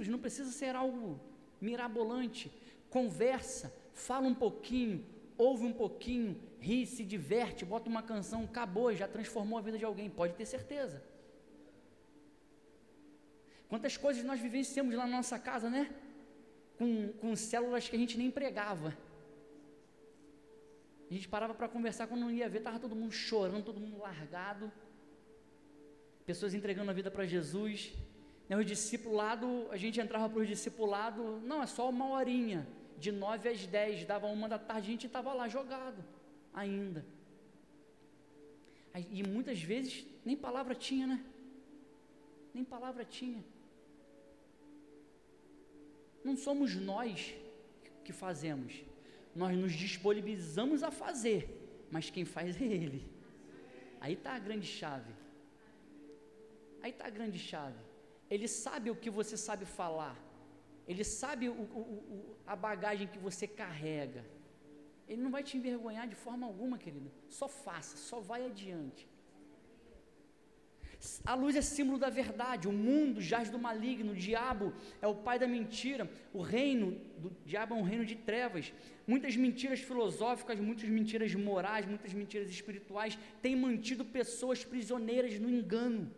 não precisa ser algo mirabolante, conversa, fala um pouquinho, ouve um pouquinho, ri, se diverte, bota uma canção, acabou, já transformou a vida de alguém, pode ter certeza. Quantas coisas nós vivenciamos lá na nossa casa, com células que a gente nem pregava. A gente parava para conversar, quando não ia ver, estava todo mundo chorando, todo mundo largado, pessoas entregando a vida para Jesus. O discipulado, a gente entrava para o discipulado, não, é só uma horinha, de 9 às 10, dava 1 da tarde, a gente estava lá jogado, ainda. E muitas vezes, nem palavra tinha, Nem palavra tinha. Não somos nós que fazemos, nós nos disponibilizamos a fazer, mas quem faz é Ele. Aí está a grande chave. Ele sabe o que você sabe falar, Ele sabe a bagagem que você carrega. Ele não vai te envergonhar de forma alguma, querida. Só faça, só vai adiante. A luz é símbolo da verdade. O mundo jaz do maligno, o diabo é o pai da mentira, o reino do diabo é um reino de trevas. Muitas mentiras filosóficas, muitas mentiras morais, muitas mentiras espirituais têm mantido pessoas prisioneiras no engano.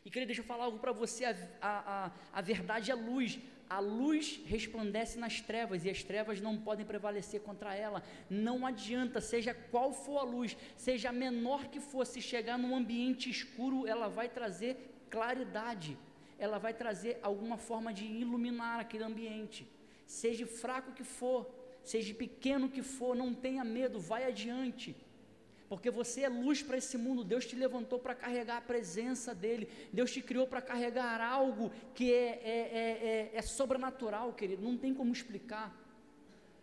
E querido, deixa eu falar algo para você, a verdade é luz. A luz resplandece nas trevas e as trevas não podem prevalecer contra ela. Não adianta, seja qual for a luz, seja a menor que for, se chegar num ambiente escuro, ela vai trazer claridade, ela vai trazer alguma forma de iluminar aquele ambiente. Seja fraco que for, seja pequeno que for, não tenha medo, vai adiante. Porque você é luz para esse mundo. Deus te levantou para carregar a presença dEle, Deus te criou para carregar algo que é sobrenatural, querido, não tem como explicar,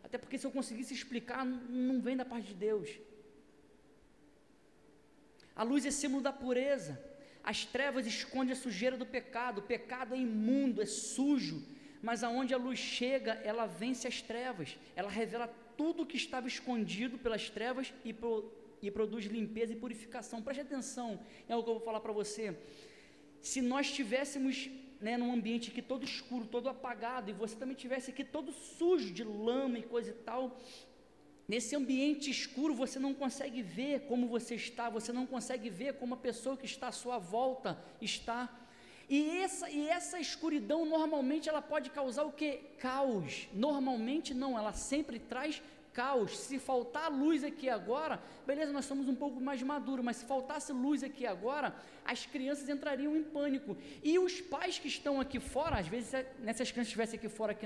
até porque se eu conseguisse explicar, não vem da parte de Deus. A luz é símbolo da pureza, as trevas escondem a sujeira do pecado, o pecado é imundo, é sujo, mas aonde a luz chega, ela vence as trevas, ela revela tudo que estava escondido pelas trevas e produz limpeza e purificação. Preste atenção, é o que eu vou falar para você. Se nós estivéssemos, num ambiente aqui todo escuro, todo apagado, e você também estivesse aqui todo sujo de lama e coisa e tal, nesse ambiente escuro você não consegue ver como você está, você não consegue ver como a pessoa que está à sua volta está. E essa escuridão normalmente ela pode causar o que? Caos. Normalmente não, ela sempre traz caos. Se faltar luz aqui agora, beleza, nós somos um pouco mais maduros, mas se faltasse luz aqui agora, as crianças entrariam em pânico, e os pais que estão aqui fora, às vezes, nessas crianças estivessem aqui fora,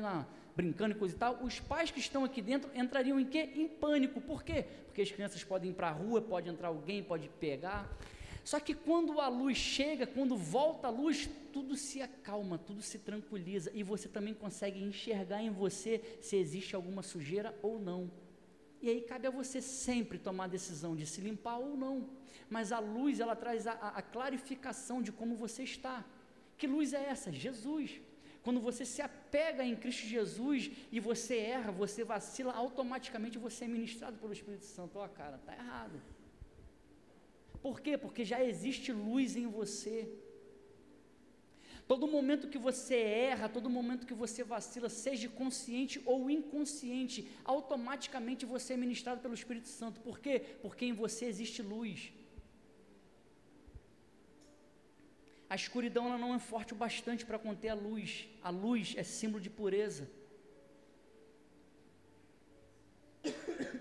brincando e coisa e tal, os pais que estão aqui dentro entrariam em quê? Em pânico. Por quê? Porque as crianças podem ir para a rua, pode entrar alguém, pode pegar. Só que quando a luz chega, quando volta a luz, tudo se acalma, tudo se tranquiliza, e você também consegue enxergar em você se existe alguma sujeira ou não. E aí cabe a você sempre tomar a decisão de se limpar ou não. Mas a luz, ela traz a clarificação de como você está. Que luz é essa? Jesus. Quando você se apega em Cristo Jesus e você erra, você vacila, automaticamente você é ministrado pelo Espírito Santo. Ó, cara, está errado. Por quê? Porque já existe luz em você. Todo momento que você erra, todo momento que você vacila, seja consciente ou inconsciente, automaticamente você é ministrado pelo Espírito Santo. Por quê? Porque em você existe luz. A escuridão ela não é forte o bastante para conter a luz. A luz é símbolo de pureza.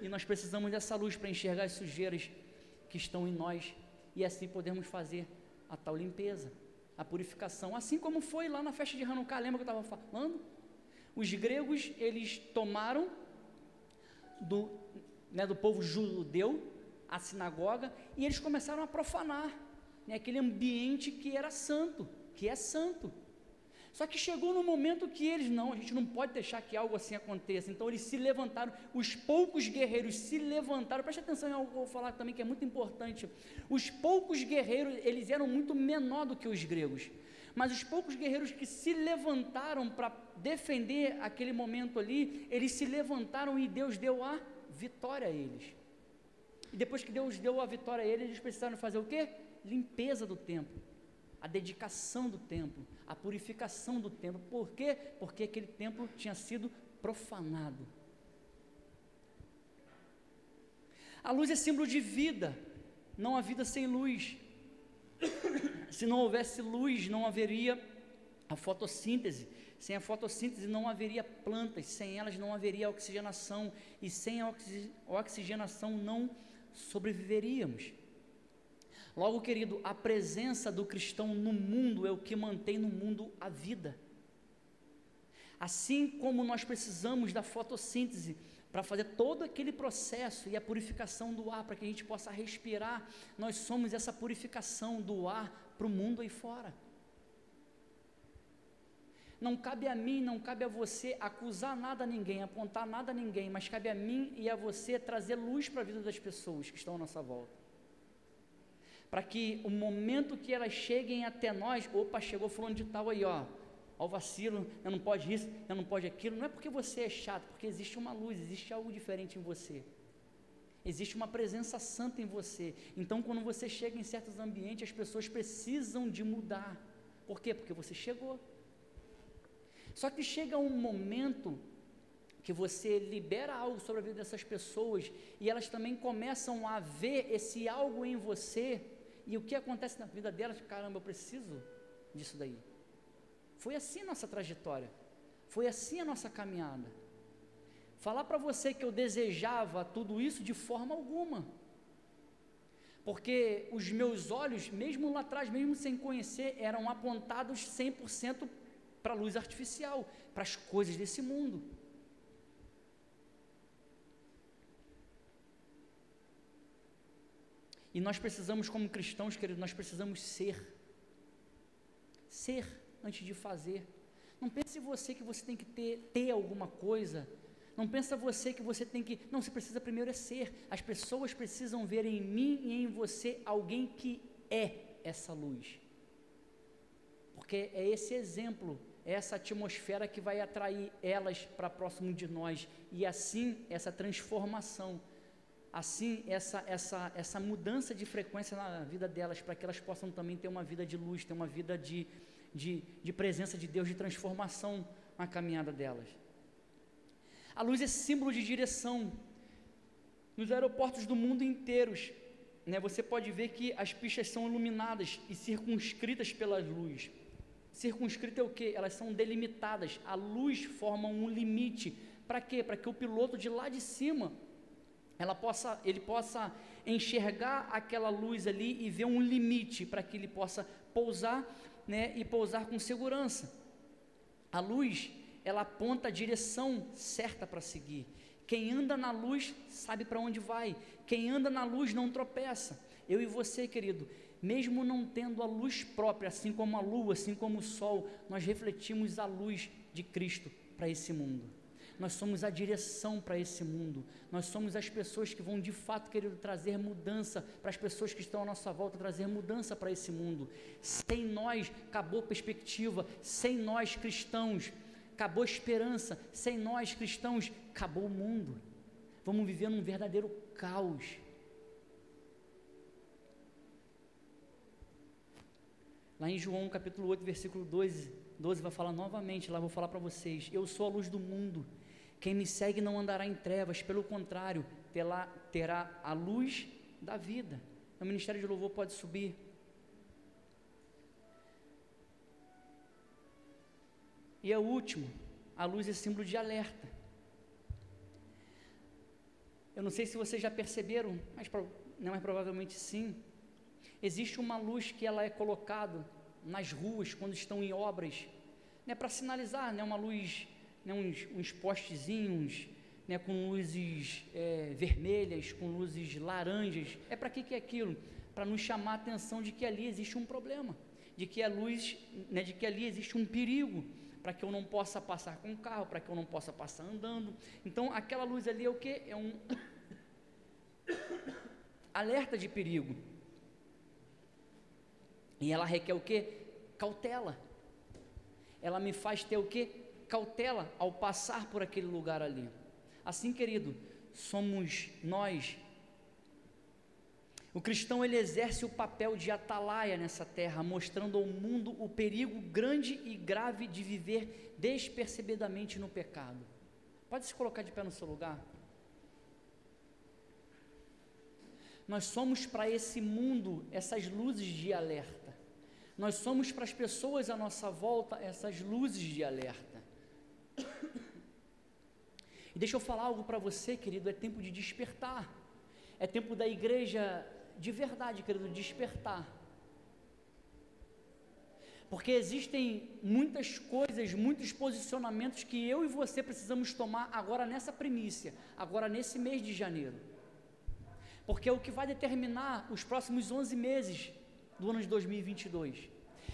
E nós precisamos dessa luz para enxergar as sujeiras que estão em nós, e assim podemos fazer a tal limpeza, a purificação, assim como foi lá na festa de Hanukkah. Lembra que eu estava falando? Os gregos, eles tomaram do povo judeu a sinagoga, e eles começaram a profanar, aquele ambiente que era santo, que é santo. Só que chegou no momento que eles, a gente não pode deixar que algo assim aconteça. Então eles se levantaram, os poucos guerreiros se levantaram. Preste atenção em algo que eu vou falar também, que é muito importante. Os poucos guerreiros, eles eram muito menor do que os gregos, mas os poucos guerreiros que se levantaram para defender aquele momento ali, eles se levantaram e Deus deu a vitória a eles. E depois que Deus deu a vitória a eles, eles precisaram fazer o quê? Limpeza do templo, a dedicação do templo, a purificação do templo. Por quê? Porque aquele templo tinha sido profanado. A luz é símbolo de vida, não há vida sem luz. Se não houvesse luz, não haveria a fotossíntese. Sem a fotossíntese não haveria plantas, sem elas não haveria oxigenação, e sem a oxigenação não sobreviveríamos. Logo, querido, a presença do cristão no mundo é o que mantém no mundo a vida. Assim como nós precisamos da fotossíntese para fazer todo aquele processo e a purificação do ar, para que a gente possa respirar, nós somos essa purificação do ar para o mundo aí fora. Não cabe a mim, não cabe a você acusar nada a ninguém, apontar nada a ninguém, mas cabe a mim e a você trazer luz para a vida das pessoas que estão à nossa volta, para que o momento que elas cheguem até nós, opa, chegou fulano de tal aí, ó, ao vacilo, não pode isso, não pode aquilo. Não é porque você é chato, porque existe uma luz, existe algo diferente em você. Existe uma presença santa em você. Então, quando você chega em certos ambientes, as pessoas precisam de mudar. Por quê? Porque você chegou. Só que chega um momento que você libera algo sobre a vida dessas pessoas e elas também começam a ver esse algo em você, e o que acontece na vida delas? Caramba, eu preciso disso daí. Foi assim a nossa trajetória, foi assim a nossa caminhada. Falar para você que eu desejava tudo isso de forma alguma, porque os meus olhos, mesmo lá atrás, mesmo sem conhecer, eram apontados 100% para a luz artificial, para as coisas desse mundo. E nós precisamos, como cristãos, querido, nós precisamos ser antes de fazer. Não pense você que você tem que ter alguma coisa. Não pensa você que você tem que, não, você precisa primeiro é ser. As pessoas precisam ver em mim e em você alguém que é essa luz, porque é esse exemplo, é essa atmosfera que vai atrair elas para próximo de nós, e assim essa transformação, assim essa mudança de frequência na vida delas, para que elas possam também ter uma vida de luz, ter uma vida de presença de Deus, de transformação na caminhada delas. A luz é símbolo de direção. Nos aeroportos do mundo inteiros, né, você pode ver que as pistas são iluminadas e circunscritas pela luz. Circunscrita é o quê? Elas são delimitadas. A luz forma um limite. Para quê? Para que o piloto de lá de cima, ele possa enxergar aquela luz ali e ver um limite, para que ele possa pousar, né, e pousar com segurança. A luz, ela aponta a direção certa para seguir. Quem anda na luz sabe para onde vai. Quem anda na luz não tropeça. Eu e você, querido, mesmo não tendo a luz própria, assim como a lua, assim como o sol, nós refletimos a luz de Cristo para esse mundo. Nós somos a direção para esse mundo. Nós somos as pessoas que vão de fato, querido, trazer mudança para as pessoas que estão à nossa volta, trazer mudança para esse mundo. Sem nós, acabou a perspectiva. Sem nós, cristãos, acabou a esperança. Sem nós, cristãos, acabou o mundo. Vamos viver num verdadeiro caos. Lá em João capítulo 8, versículo 12 vai falar novamente, lá vou falar para vocês: eu sou a luz do mundo, quem me segue não andará em trevas, pelo contrário, terá a luz da vida. O Ministério de Louvor pode subir. E é o último, a luz é símbolo de alerta. Eu não sei se vocês já perceberam, mas provavelmente sim. Existe uma luz que ela é colocada nas ruas quando estão em obras, né, para sinalizar, né, uma luz, né, uns postezinhos, né, com luzes vermelhas, com luzes laranjas. Para que é aquilo? Para nos chamar a atenção de que ali existe um problema, de que a luz, né, de que ali existe um perigo, para que eu não possa passar com o carro, para que eu não possa passar andando. Então aquela luz ali é o que? É um alerta de perigo. E ela requer o quê? Cautela. Ela me faz ter o quê? Cautela ao passar por aquele lugar ali. Assim, querido, somos nós. O cristão, ele exerce o papel de atalaia nessa terra, mostrando ao mundo o perigo grande e grave de viver despercebidamente no pecado. Pode se colocar de pé no seu lugar? Nós somos para esse mundo essas luzes de alerta. Nós somos para as pessoas à nossa volta essas luzes de alerta. E deixa eu falar algo para você, querido, é tempo de despertar. É tempo da igreja, de verdade, querido, despertar. Porque existem muitas coisas, muitos posicionamentos que eu e você precisamos tomar agora nessa primícia, agora nesse mês de janeiro. Porque é o que vai determinar os próximos 11 meses do ano de 2022.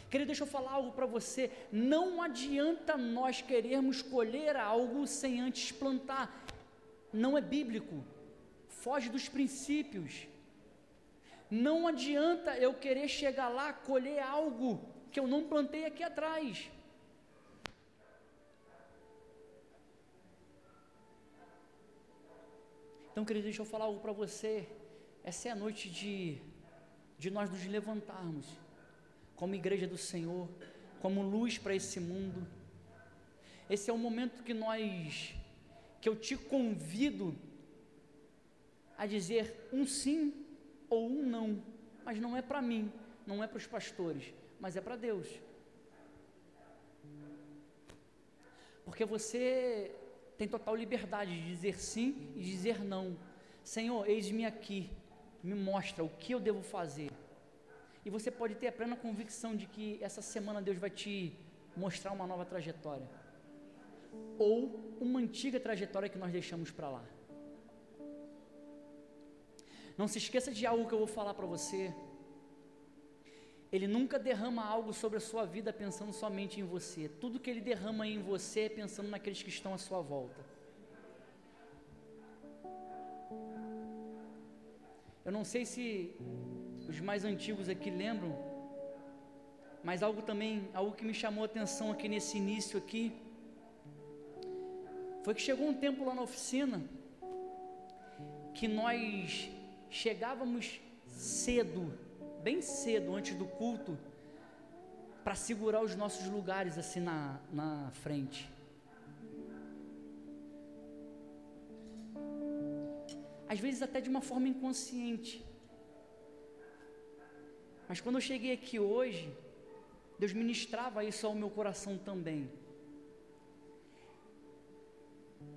Querido, deixa eu falar algo para você: não adianta nós querermos colher algo sem antes plantar. Não é bíblico, foge dos princípios. Não adianta eu querer chegar lá, colher algo que eu não plantei aqui atrás. Então, querido, deixa eu falar algo para você. Essa é a noite de nós nos levantarmos como igreja do Senhor, como luz para esse mundo. Esse é o momento que eu te convido a dizer um sim ou um não, mas não é para mim, não é para os pastores, mas é para Deus. Porque você tem total liberdade de dizer sim e dizer não. Senhor, eis-me aqui, me mostra o que eu devo fazer. E você pode ter a plena convicção de que essa semana Deus vai te mostrar uma nova trajetória, ou uma antiga trajetória que nós deixamos para lá. Não se esqueça de algo que eu vou falar para você. Ele nunca derrama algo sobre a sua vida pensando somente em você. Tudo que Ele derrama em você é pensando naqueles que estão à sua volta. Eu não sei se os mais antigos aqui lembram, mas algo que me chamou a atenção aqui nesse início aqui, foi que chegou um tempo lá na oficina, que nós chegávamos cedo, bem cedo, antes do culto, para segurar os nossos lugares assim na frente. Às vezes até de uma forma inconsciente. Mas quando eu cheguei aqui hoje, Deus ministrava isso ao meu coração também.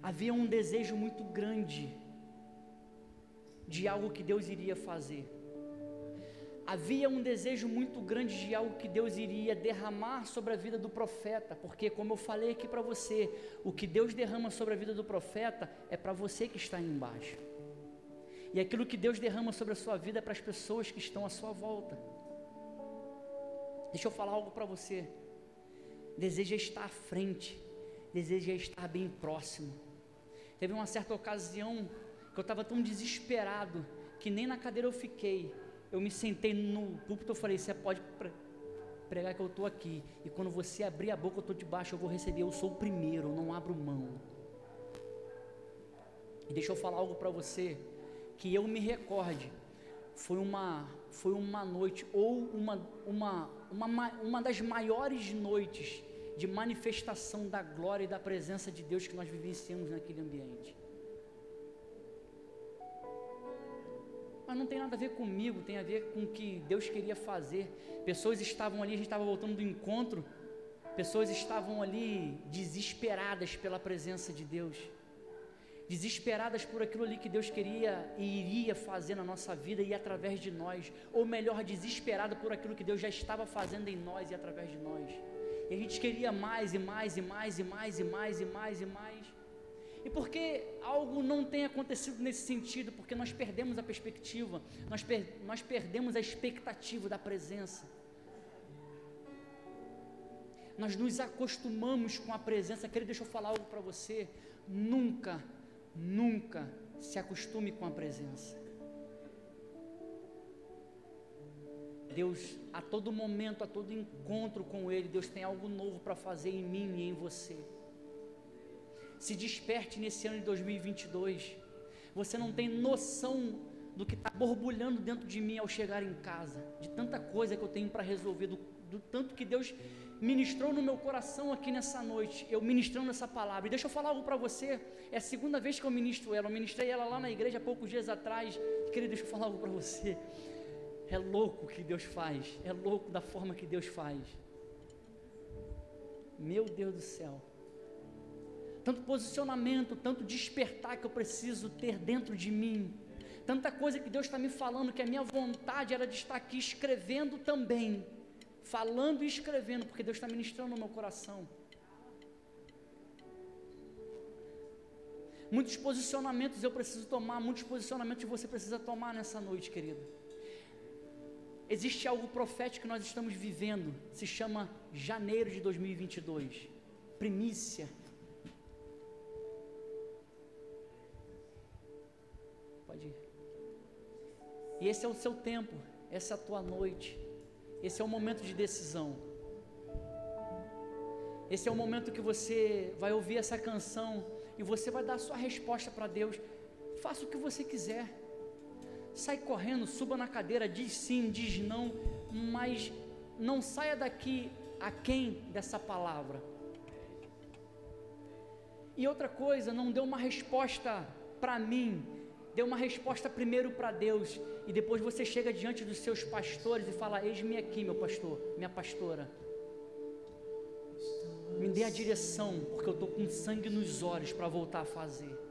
Havia um desejo muito grande de algo que Deus iria fazer. Havia um desejo muito grande de algo que Deus iria derramar sobre a vida do profeta, porque, como eu falei aqui para você, o que Deus derrama sobre a vida do profeta é para você que está aí embaixo, e aquilo que Deus derrama sobre a sua vida é para as pessoas que estão à sua volta. Deixa eu falar algo para você. Deseja estar à frente, deseja estar bem próximo. Teve uma certa ocasião que eu estava tão desesperado que nem na cadeira eu fiquei. Eu me sentei no púlpito, eu falei: você pode pregar que eu estou aqui, e quando você abrir a boca eu estou debaixo, eu vou receber, eu sou o primeiro, eu não abro mão. E deixa eu falar algo para você, que eu me recorde, foi uma noite, ou uma das maiores noites de manifestação da glória e da presença de Deus que nós vivenciamos naquele ambiente. Mas não tem nada a ver comigo, tem a ver com o que Deus queria fazer. Pessoas estavam ali, a gente estava voltando do encontro, pessoas estavam ali desesperadas pela presença de Deus, desesperadas por aquilo ali que Deus queria e iria fazer na nossa vida e através de nós, ou melhor, desesperada por aquilo que Deus já estava fazendo em nós e através de nós. E a gente queria mais e mais e mais e mais e mais e mais e mais. E porque algo não tem acontecido nesse sentido, porque nós perdemos a perspectiva, nós perdemos a expectativa da presença. Nós nos acostumamos com a presença. Querido, deixa eu falar algo para você. Nunca se acostume com a presença. Deus, a todo momento, a todo encontro com Ele, Deus tem algo novo para fazer em mim e em você. Se desperte nesse ano de 2022. Você não tem noção do que está borbulhando dentro de mim ao chegar em casa, de tanta coisa que eu tenho para resolver, do tanto que Deus ministrou no meu coração aqui nessa noite, eu ministrando essa palavra. E deixa eu falar algo para você, é a segunda vez que eu ministro ela, eu ministrei ela lá na igreja há poucos dias atrás. Querido, deixa eu falar algo para você, é louco o que Deus faz, é louco da forma que Deus faz. Meu Deus do céu, tanto posicionamento, tanto despertar que eu preciso ter dentro de mim, tanta coisa que Deus está me falando, que a minha vontade era de estar aqui escrevendo também, falando e escrevendo, porque Deus está ministrando no meu coração. Muitos posicionamentos eu preciso tomar, muitos posicionamentos você precisa tomar nessa noite, querido. Existe algo profético que nós estamos vivendo, se chama janeiro de 2022, primícia. Pode ir. E esse é o seu tempo, essa é a tua noite, esse é o momento de decisão. Esse é o momento que você vai ouvir essa canção e você vai dar a sua resposta para Deus. faça o que você quiser, sai correndo, suba na cadeira, diz sim, diz não, mas não saia daqui aquém dessa palavra. E outra coisa, não dê uma resposta para mim, dê uma resposta primeiro para Deus, e depois você chega diante dos seus pastores e fala: eis-me aqui, meu pastor, minha pastora, me dê a direção, porque eu estou com sangue nos olhos para voltar a fazer.